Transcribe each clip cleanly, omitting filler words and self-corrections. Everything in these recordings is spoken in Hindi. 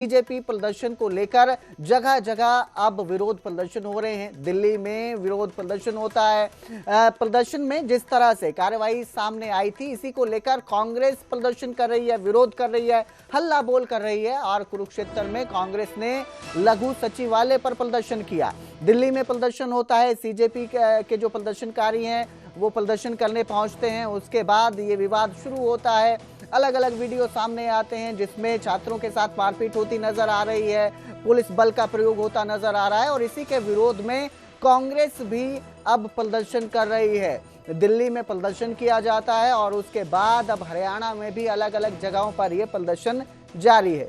बीजेपी प्रदर्शन को लेकर जगह जगह अब विरोध प्रदर्शन हो रहे हैं। दिल्ली में विरोध प्रदर्शन होता है। प्रदर्शन में जिस तरह से कार्रवाई सामने आई थी, इसी को लेकर कांग्रेस प्रदर्शन कर रही है, विरोध कर रही है, हल्ला बोल कर रही है। और कुरुक्षेत्र में कांग्रेस ने लघु सचिवालय पर प्रदर्शन किया। दिल्ली में प्रदर्शन होता है, सीजेपी के जो प्रदर्शनकारी हैं वो प्रदर्शन करने पहुंचते हैं। उसके बाद ये विवाद शुरू होता है। अलग अलग वीडियो सामने आते हैं जिसमें छात्रों के साथ मारपीट होती नजर आ रही है, पुलिस बल का प्रयोग होता नजर आ रहा है। और इसी के विरोध में कांग्रेस भी अब प्रदर्शन कर रही है। दिल्ली में प्रदर्शन किया जाता है और उसके बाद अब हरियाणा में भी अलग अलग जगहों पर यह प्रदर्शन जारी है।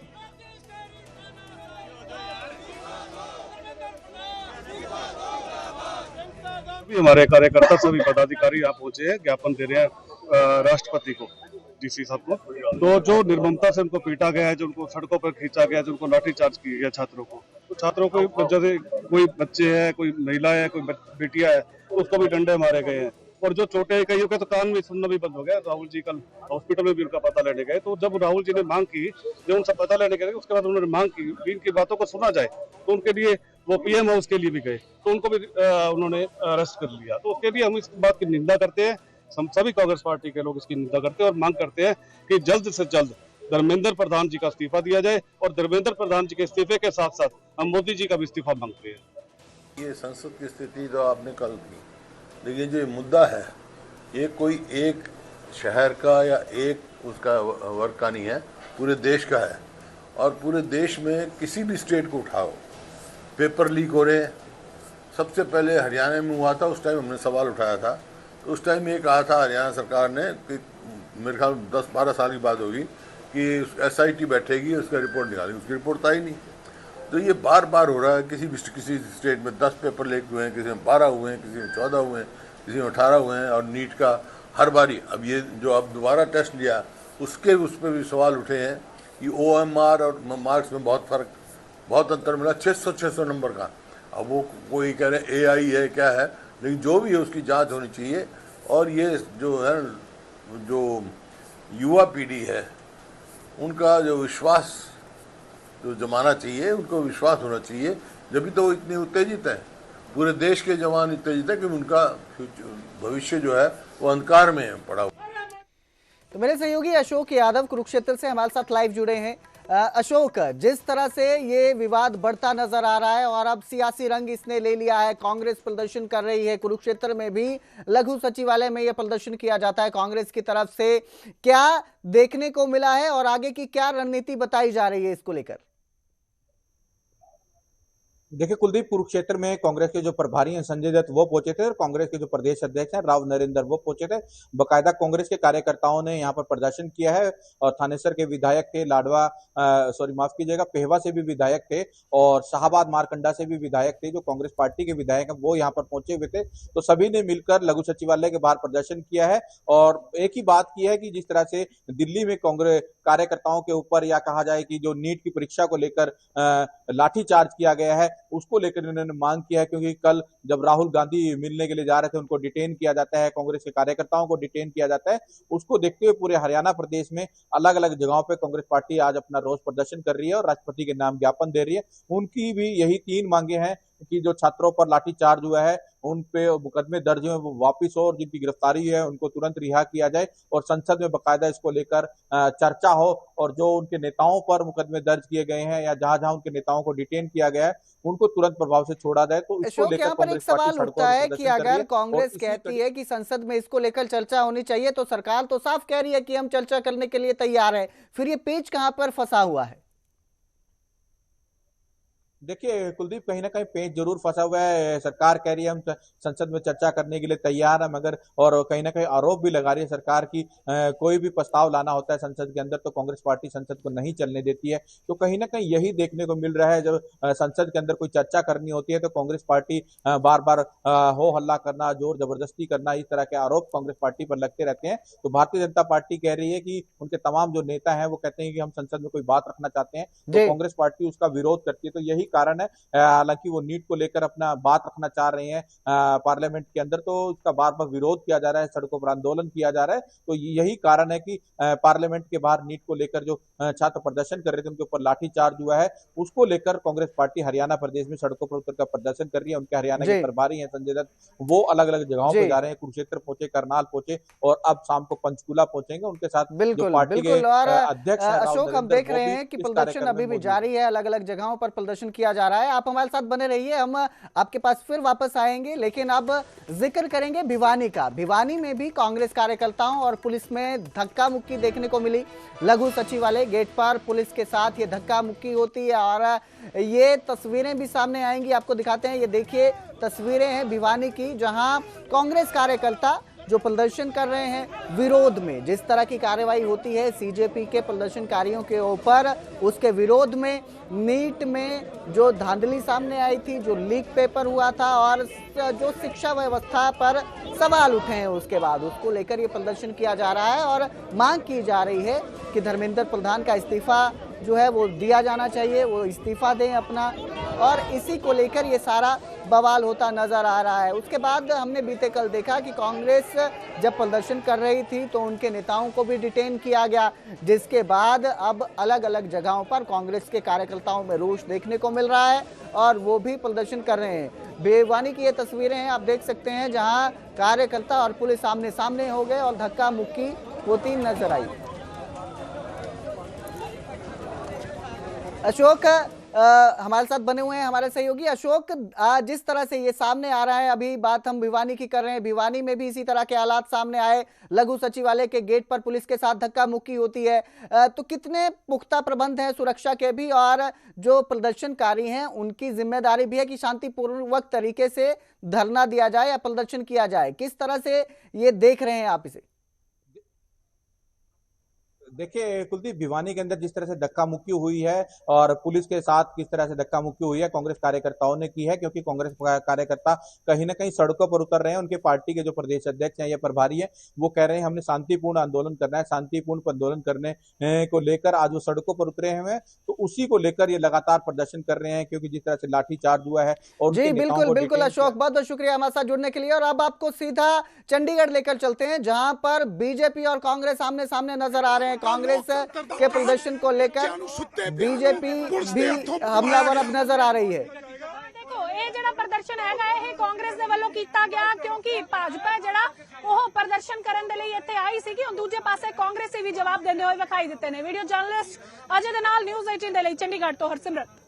हमारे कार्यकर्ता सभी पदाधिकारी यहाँ पहुंचे हैं, ज्ञापन दे रहे हैं राष्ट्रपति को, डीसी साहब को। तो जो निर्ममता से उनको पीटा गया है, जो उनको सड़कों पर खींचा गया है, जो उनको लाठीचार्ज किया गया छात्रों को, तो छात्रों को जैसे कोई बच्चे है, कोई महिला है, कोई बेटियां है, तो उसको भी डंडे मारे गए हैं। और जो चोटें कईयों के तो कान में सुनना भी बंद हो गया। राहुल जी कल हॉस्पिटल में भी उनका पता लेने गए, तो जब राहुल जी ने मांग की, जब उनसे पता लेने गए, उसके बाद उन्होंने मांग की कि इनकी बातों को सुना जाए, तो उनके लिए वो पीएम हाउस के लिए भी गए, तो उनको भी उन्होंने अरेस्ट कर लिया। तो उसके लिए हम इस बात की निंदा करते हैं। हम सभी कांग्रेस पार्टी के लोग इसकी निंदा करते हैं और मांग करते हैं कि जल्द से जल्द धर्मेंद्र प्रधान जी का इस्तीफा दिया जाए। और धर्मेंद्र प्रधान जी के इस्तीफे के साथ साथ हम मोदी जी का भी इस्तीफा मांगते हैं। ये संसद की स्थिति तो आपने कल की, लेकिन जो मुद्दा है ये कोई एक शहर का या एक उसका वर्ग का नहीं है, पूरे देश का है। और पूरे देश में किसी भी स्टेट को उठाओ, पेपर लीक हो रहे हैं। सबसे पहले हरियाणा में हुआ था, उस टाइम हमने सवाल उठाया था। तो उस टाइम ये कहा था हरियाणा सरकार ने कि मेरे ख्याल 10-12 साल की बात होगी कि SIT बैठेगी, उसका रिपोर्ट निकालेगी। उसकी रिपोर्ट आई नहीं। तो ये बार बार हो रहा है। किसी स्टेट में 10 पेपर लीक हुए हैं, किसी में 12 हुए हैं, किसी में 14 हुए हैं, किसी में 18 हुए हैं। और नीट का हर बारी, अब ये जो अब दोबारा टेस्ट लिया उस पर भी सवाल उठे हैं कि OMR और मार्क्स में बहुत अंतर मिला, 600 नंबर का। अब वो कोई कह रहे हैं AI है, क्या है, लेकिन जो भी है उसकी जांच होनी चाहिए। और ये जो है, जो युवा पीढ़ी है, उनका जो विश्वास जो जमाना चाहिए, उनको विश्वास होना चाहिए। जब भी तो वो इतने उत्तेजित हैं, पूरे देश के जवान उत्तेजित हैं कि उनका भविष्य जो है वो अंधकार में पड़ा हुआ। तो मेरे सहयोगी अशोक यादव कुरुक्षेत्र से हमारे साथ लाइव जुड़े हैं। अशोक, जिस तरह से ये विवाद बढ़ता नजर आ रहा है और अब सियासी रंग इसने ले लिया है, कांग्रेस प्रदर्शन कर रही है, कुरुक्षेत्र में भी लघु सचिवालय में यह प्रदर्शन किया जाता है कांग्रेस की तरफ से, क्या देखने को मिला है और आगे की क्या रणनीति बताई जा रही है इसको लेकर? देखिए कुलदीप, कुरुक्षेत्र में कांग्रेस के जो प्रभारी हैं संजय दत्त वो पहुंचे थे और कांग्रेस के जो प्रदेश अध्यक्ष हैं राव नरेंद्र वो पहुंचे थे। बकायदा कांग्रेस के कार्यकर्ताओं ने यहाँ पर प्रदर्शन किया है और थानेसर के विधायक थे, माफ कीजिएगा, पेहवा से भी विधायक थे और शाहबाद मारकंडा से भी विधायक थे। जो कांग्रेस पार्टी के विधायक हैं वो यहाँ पर पहुंचे हुए थे। तो सभी ने मिलकर लघु सचिवालय के बाहर प्रदर्शन किया है और एक ही बात की है कि जिस तरह से दिल्ली में कांग्रेस कार्यकर्ताओं के ऊपर, या कहा जाए कि जो नीट की परीक्षा को लेकर लाठीचार्ज किया गया है, उसको लेकर उन्होंने मांग किया है। क्योंकि कल जब राहुल गांधी मिलने के लिए जा रहे थे, उनको डिटेन किया जाता है, कांग्रेस के कार्यकर्ताओं को डिटेन किया जाता है। उसको देखते हुए पूरे हरियाणा प्रदेश में अलग अलग जगहों पे कांग्रेस पार्टी आज अपना रोष प्रदर्शन कर रही है और राष्ट्रपति के नाम ज्ञापन दे रही है। उनकी भी यही 3 मांगे हैं कि जो छात्रों पर लाठीचार्ज हुआ है उन पे मुकदमे दर्ज हुए वो वापिस हो और जिनकी गिरफ्तारी है उनको तुरंत रिहा किया जाए और संसद में बकायदा इसको लेकर चर्चा हो। और जो उनके नेताओं पर मुकदमे दर्ज किए गए हैं या जहां जहां उनके नेताओं को डिटेन किया गया है उनको तुरंत प्रभाव से छोड़ा जाए। तो इसको लेकर यहाँ पर एक कांग्रेस पार्टी सवाल सड़कों उठता पर है कि प्रदर्शन कर रही अगर है। कांग्रेस कहती है कि संसद में इसको लेकर चर्चा होनी चाहिए, तो सरकार तो साफ कह रही है कि हम चर्चा करने के लिए तैयार है। फिर ये पेच कहां पर फंसा हुआ है? देखिए कुलदीप, कहीं ना कहीं पेच जरूर फंसा हुआ है। सरकार कह रही है हम संसद में चर्चा करने के लिए तैयार है, मगर और कहीं ना कहीं आरोप भी लगा रही है सरकार की कोई भी प्रस्ताव लाना होता है संसद के अंदर तो कांग्रेस पार्टी संसद को नहीं चलने देती है। तो कहीं ना कहीं यही देखने को मिल रहा है। जब संसद के अंदर कोई चर्चा करनी होती है तो कांग्रेस पार्टी बार बार हो हल्ला करना, जोर जबरदस्ती करना, इस तरह के आरोप कांग्रेस पार्टी पर लगते रहते हैं। तो भारतीय जनता पार्टी कह रही है कि उनके तमाम जो नेता हैं वो कहते हैं कि हम संसद में कोई बात रखना चाहते हैं, तो कांग्रेस पार्टी उसका विरोध करती है। तो यही कारण है। हालांकि वो नीट को लेकर अपना बात रखना चाह रहे हैं पार्लियामेंट के अंदर, तो इसका बार बार विरोध किया जा रहा है, सड़कों पर आंदोलन किया जा रहा है। तो यही कारण है कि पार्लियामेंट के बाहर नीट को लेकर जो छात्र प्रदर्शन कर रहे थे उनके ऊपर लाठीचार्ज हुआ है, उसको लेकर कांग्रेस पार्टी हरियाणा प्रदेश में सड़कों पर उतर कर प्रदर्शन कर रही है। उनके हरियाणा के प्रभारी हैं संजय दत्त, वो अलग अलग जगहों पर जा रहे हैं, कुरुक्षेत्र पहुंचे, करनाल पहुंचे और अब शाम को पंचकूला पहुंचेंगे। उनके साथ जो पार्टी के और अध्यक्ष अशोक, हम देख रहे हैं कि प्रदर्शन अभी भी जारी है, अलग अलग जगहों पर प्रदर्शन किया जा रहा है। आप हमारे साथ बने रहिए, हम आपके पास फिर वापस आएंगे, लेकिन अब जिक्र करेंगे भिवानी का। भिवानी में भी कांग्रेस कार्यकर्ताओं और पुलिस में धक्का मुक्की देखने को मिली। लघु सचिवालय गेट पर पुलिस के साथ ये धक्का मुक्की होती है और ये तस्वीरें भी सामने आएंगी, आपको दिखाते हैं। ये देखिए तस्वीरें हैं भिवानी की, जहां कांग्रेस कार्यकर्ता जो प्रदर्शन कर रहे हैं विरोध में, जिस तरह की कार्रवाई होती है सीजेपी के प्रदर्शनकारियों के ऊपर, उसके विरोध में नीट में जो धांधली सामने आई थी, जो लीक पेपर हुआ था और जो शिक्षा व्यवस्था पर सवाल उठे हैं, उसके बाद उसको लेकर ये प्रदर्शन किया जा रहा है और मांग की जा रही है कि धर्मेंद्र प्रधान का इस्तीफा जो है वो दिया जाना चाहिए, वो इस्तीफा दें अपना, और इसी को लेकर ये सारा बवाल होता नजर आ रहा है। उसके बाद हमने बीते कल देखा कि कांग्रेस जब प्रदर्शन कर रही थी तो उनके नेताओं को भी डिटेन किया गया, जिसके बाद अब अलग अलग जगहों पर कांग्रेस के कार्यकर्ताओं में रोष देखने को मिल रहा है और वो भी प्रदर्शन कर रहे हैं। भिवानी की ये तस्वीरें हैं, आप देख सकते हैं, जहां कार्यकर्ता और पुलिस आमने सामने हो गए और धक्का मुक्की होती नजर आई। अशोक हमारे साथ बने हुए हैं, हमारे सहयोगी अशोक। जिस तरह से ये सामने आ रहा है, अभी बात हम भिवानी की कर रहे हैं, भिवानी में भी इसी तरह के हालात सामने आए, लघु सचिवालय के गेट पर पुलिस के साथ धक्का मुक्की होती है, तो कितने पुख्ता प्रबंध हैं सुरक्षा के भी, और जो प्रदर्शनकारी हैं उनकी जिम्मेदारी भी है कि शांतिपूर्वक तरीके से धरना दिया जाए या प्रदर्शन किया जाए। किस तरह से ये देख रहे हैं आप इसे? देखिए कुलदीप, भिवानी के अंदर जिस तरह से धक्का मुक्की हुई है और पुलिस के साथ किस तरह से धक्का मुक्की हुई है, कांग्रेस कार्यकर्ताओं ने की है, क्योंकि कांग्रेस कार्यकर्ता कहीं ना कहीं सड़कों पर उतर रहे हैं। उनके पार्टी के जो प्रदेश अध्यक्ष हैं या प्रभारी हैं, वो कह रहे हैं हमने शांतिपूर्ण आंदोलन करना है, शांतिपूर्ण आंदोलन करने को लेकर आज वो सड़कों पर उतरे हैं, तो उसी को लेकर ये लगातार प्रदर्शन कर रहे हैं, क्योंकि जिस तरह से लाठीचार्ज हुआ है। और जी बिल्कुल बिल्कुल अशोक, बहुत बहुत शुक्रिया हमारे साथ जुड़ने के लिए। और अब आपको सीधा चंडीगढ़ लेकर चलते हैं, जहां पर बीजेपी और कांग्रेस आमने सामने नजर आ रहे हैं। कांग्रेस के प्रदर्शन को लेकर बीजेपी भी हमलावर अब नजर आ रही है। देखो ये ਜਿਹੜਾ ਪ੍ਰਦਰਸ਼ਨ ਹੈਗਾ ਇਹ ਕਾਂਗਰਸ ਦੇ ਵੱਲੋਂ ਕੀਤਾ ਗਿਆ, ਕਿਉਂਕਿ ਭਾਜਪਾ ਜਿਹੜਾ ਉਹ ਪ੍ਰਦਰਸ਼ਨ ਕਰਨ ਦੇ ਲਈ ਇੱਥੇ ਆਈ ਸੀ ਕਿ ਉਹ ਦੂਜੇ ਪਾਸੇ ਕਾਂਗਰਸੀ ਵੀ ਜਵਾਬ ਦਿੰਦੇ ਹੋਏ ਵਿਖਾਈ ਦਿੱਤੇ ਨੇ। ਵੀਡੀਓ ਜਰਨਲਿਸਟ ਅਜੇ ਦੇ ਨਾਲ ਨਿਊਜ਼ 18 ਦੇ ਲਈ ਚੰਡੀਗੜ੍ਹ ਤੋਂ ਹਰਸਿਮਰਤ।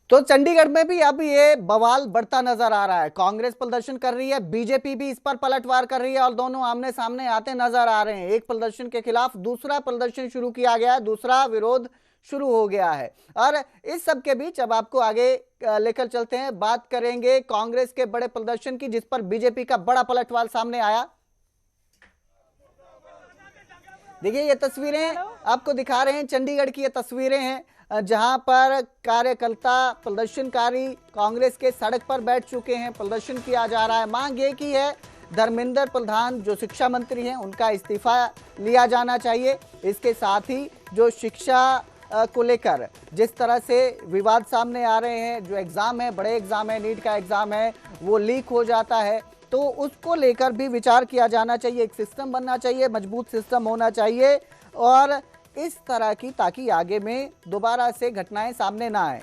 तो चंडीगढ़ में भी अब ये बवाल बढ़ता नजर आ रहा है। कांग्रेस प्रदर्शन कर रही है, बीजेपी भी इस पर पलटवार कर रही है और दोनों आमने सामने आते नजर आ रहे हैं। एक प्रदर्शन के खिलाफ दूसरा प्रदर्शन शुरू किया गया है, दूसरा विरोध शुरू हो गया है। और इस सब के बीच अब आपको आगे लेकर चलते हैं, बात करेंगे कांग्रेस के बड़े प्रदर्शन की, जिस पर बीजेपी का बड़ा पलटवार सामने आया। देखिए ये तस्वीरें आपको दिखा रहे हैं, चंडीगढ़ की ये तस्वीरें हैं, जहां पर कार्यकर्ता प्रदर्शनकारी कांग्रेस के सड़क पर बैठ चुके हैं, प्रदर्शन किया जा रहा है। मांग ये की है धर्मेंद्र प्रधान जो शिक्षा मंत्री हैं उनका इस्तीफा लिया जाना चाहिए। इसके साथ ही जो शिक्षा को लेकर जिस तरह से विवाद सामने आ रहे हैं, जो एग्जाम है, बड़े एग्जाम है, नीट का एग्जाम है, वो लीक हो जाता है, तो उसको लेकर भी विचार किया जाना चाहिए। एक सिस्टम बनना चाहिए, मजबूत सिस्टम होना चाहिए और इस तरह की, ताकि आगे में दोबारा से घटनाएं सामने ना आए।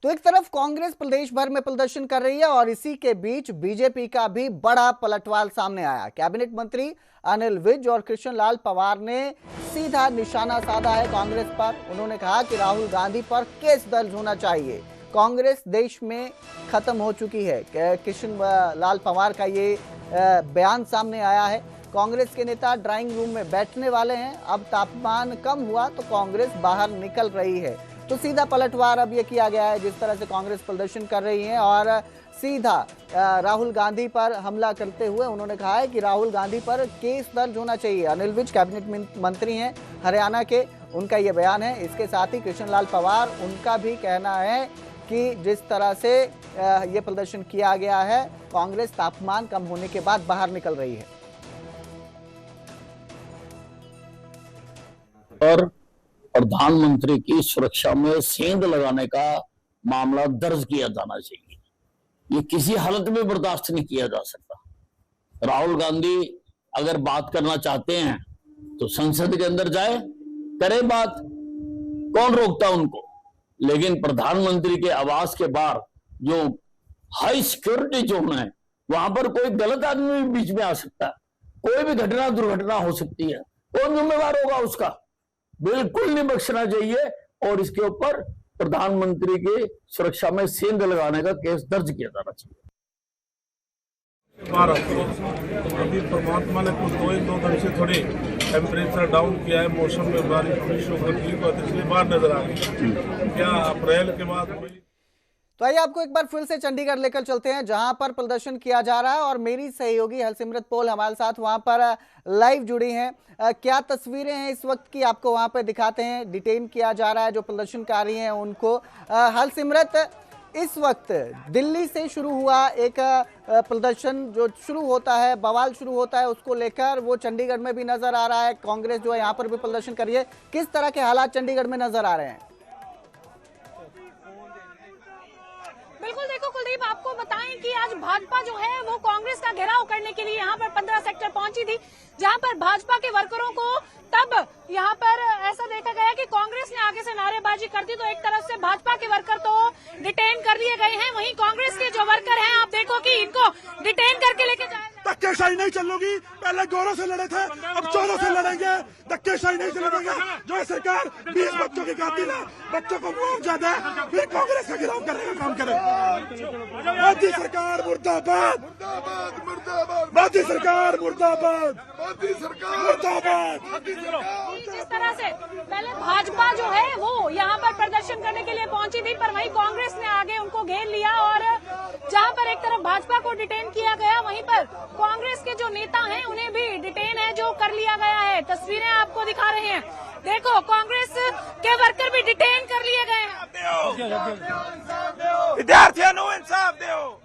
तो एक तरफ कांग्रेस प्रदेश भर में प्रदर्शन कर रही है और इसी के बीच बीजेपी का भी बड़ा पलटवार सामने आया। कैबिनेट मंत्री अनिल विज और कृष्ण लाल पवार ने सीधा निशाना साधा है कांग्रेस पर। उन्होंने कहा कि राहुल गांधी पर केस दर्ज होना चाहिए, कांग्रेस देश में खत्म हो चुकी है। कृष्ण लाल पवार का ये बयान सामने आया है। कांग्रेस के नेता ड्राइंग रूम में बैठने वाले हैं, अब तापमान कम हुआ तो कांग्रेस बाहर निकल रही है। तो सीधा पलटवार अब ये किया गया है, जिस तरह से कांग्रेस प्रदर्शन कर रही है और सीधा राहुल गांधी पर हमला करते हुए उन्होंने कहा है कि राहुल गांधी पर केस दर्ज होना चाहिए। अनिल विज कैबिनेट मंत्री हैं हरियाणा के, उनका ये बयान है। इसके साथ ही कृष्ण लाल पवार, उनका भी कहना है कि जिस तरह से ये प्रदर्शन किया गया है, कांग्रेस तापमान कम होने के बाद बाहर निकल रही है। पर प्रधानमंत्री की सुरक्षा में सेंध लगाने का मामला दर्ज किया जाना चाहिए। ये किसी हालत में बर्दाश्त नहीं किया जा सकता। राहुल गांधी अगर बात करना चाहते हैं तो संसद के अंदर जाए, करे बात, कौन रोकता उनको। लेकिन प्रधानमंत्री के आवास के बाहर जो हाई सिक्योरिटी जोन है, वहां पर कोई गलत आदमी भी बीच में आ सकता है, कोई भी घटना दुर्घटना हो सकती है, कौन जिम्मेवार होगा उसका? बिल्कुल नहीं बख्शना चाहिए और इसके ऊपर प्रधानमंत्री की सुरक्षा में सेंध लगाने का केस दर्ज किया जाना चाहिए। अभी परमात्मा ने कुछ दो दिन से थोड़ी टेम्परेचर डाउन किया है, मौसम में बारिश हो गई तो इसलिए बाहर नजर आ गई। क्या अप्रैल के बाद हुई? तो आइए आपको एक बार फिर से चंडीगढ़ लेकर चलते हैं, जहां पर प्रदर्शन किया जा रहा है और मेरी सहयोगी हरसिमरत पॉल हमारे साथ वहां पर लाइव जुड़ी हैं। क्या तस्वीरें हैं इस वक्त की, आपको वहां पर दिखाते हैं। डिटेन किया जा रहा है जो प्रदर्शनकारी हैं उनको। हरसिमरत, इस वक्त दिल्ली से शुरू हुआ एक प्रदर्शन जो शुरू होता है, बवाल शुरू होता है, उसको लेकर वो चंडीगढ़ में भी नजर आ रहा है। कांग्रेस जो है यहाँ पर भी प्रदर्शन कर रही है। किस तरह के हालात चंडीगढ़ में नजर आ रहे हैं? बिल्कुल, देखो कुलदीप, आपको बताएं कि आज भाजपा जो है वो कांग्रेस का घेराव करने के लिए यहाँ पर 15 सेक्टर पहुंची थी, जहाँ पर भाजपा के वर्करों को तब यहाँ पर ऐसा देखा गया कि कांग्रेस ने आगे से नारेबाजी कर दी, तो एक तरफ से भाजपा के वर्कर तो डिटेन कर लिए गए हैं, वहीं कांग्रेस के जो वर्कर हैं आप देखो कि इनको डिटेन करके लेके जाए। धक्केशाही नहीं चलोगी, पहले गोरों से लड़े थे, अब चोरों से लड़ेंगे। धक्केशाही नहीं चलेगा। जो सरकार 20 बच्चों की कातिल है, बच्चों को मुआवजा दे, फिर कांग्रेस का गिरफ्तार करने का काम करे। मोदी सरकार मुर्दाबाद, मोदी सरकार मुर्दाबाद, मोदी सरकार मुर्दाबाद। जिस तरह से पहले भाजपा जो है वो यहाँ पर प्रदर्शन करने के लिए पहुंची थी, पर वहीं कांग्रेस ने आगे उनको घेर लिया और जहाँ पर एक तरफ भाजपा को डिटेन किया गया, वहीं पर कांग्रेस के जो नेता हैं उन्हें भी डिटेन है जो कर लिया गया है। तस्वीरें आपको दिखा रहे हैं, देखो कांग्रेस के वर्कर भी डिटेन कर लिए गए हैं। विद्यार्थियों को इंसाफ दो।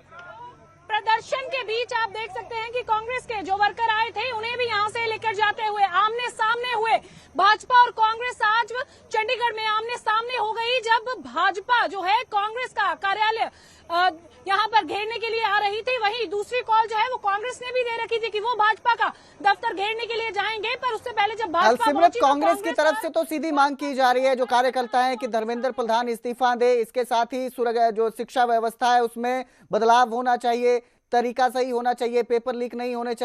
प्रदर्शन के बीच आप देख सकते हैं कि कांग्रेस के जो वर्कर आए थे उन्हें भी यहां से लेकर जाते हुए आमने सामने हुए। भाजपा और कांग्रेस आज चंडीगढ़ में आमने सामने हो गई, जब भाजपा जो है कांग्रेस का कार्यालय यहां पर घेरने के लिए आ रही थी। वहीं दूसरी कॉल जो है वो कांग्रेस ने भी दे रखी थी कि वो भाजपा का दफ्तर घेरने के लिए जाएंगे, पर उससे पहले जब भाजपा पहुंची तो कांग्रेस की तरफ से तो सीधी मांग की जा रही है जो कार्यकर्ता है कि धर्मेंद्र प्रधान इस्तीफा दे, इसके साथ ही जो शिक्षा व्यवस्था है उसमें बदलाव होना चाहिए, तरीका सही होना चाहिए, पेपर लीक नहीं होने चाहिए।